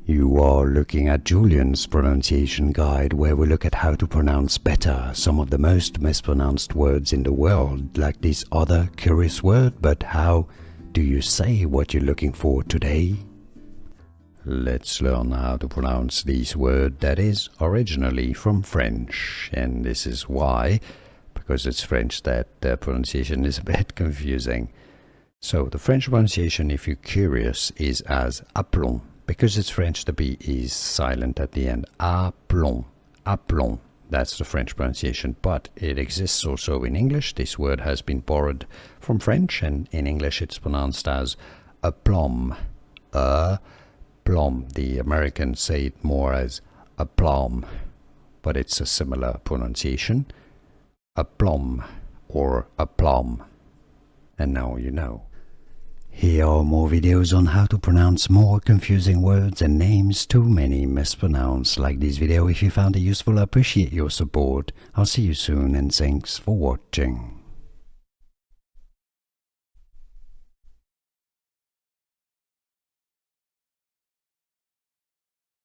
You are looking at Julian's pronunciation guide, where we look at how to pronounce better some of the most mispronounced words in the world, like this other curious word. But how do you say what you're looking for today? Let's learn how to pronounce this word that is originally from French, and this is why, because it's French, that the pronunciation is a bit confusing. So the French pronunciation, if you're curious, is as aplomb. Because it's French, the B is silent at the end. Aplomb, aplomb. That's the French pronunciation, but it exists also in English. This word has been borrowed from French, and in English it's pronounced as aplomb. Aplomb. The Americans say it more as aplomb, but it's a similar pronunciation. Aplomb or aplomb. And now you know. Here are more videos on how to pronounce more confusing words and names too many mispronounced. Like this video if you found it useful. I appreciate your support. I'll see you soon, and thanks for watching.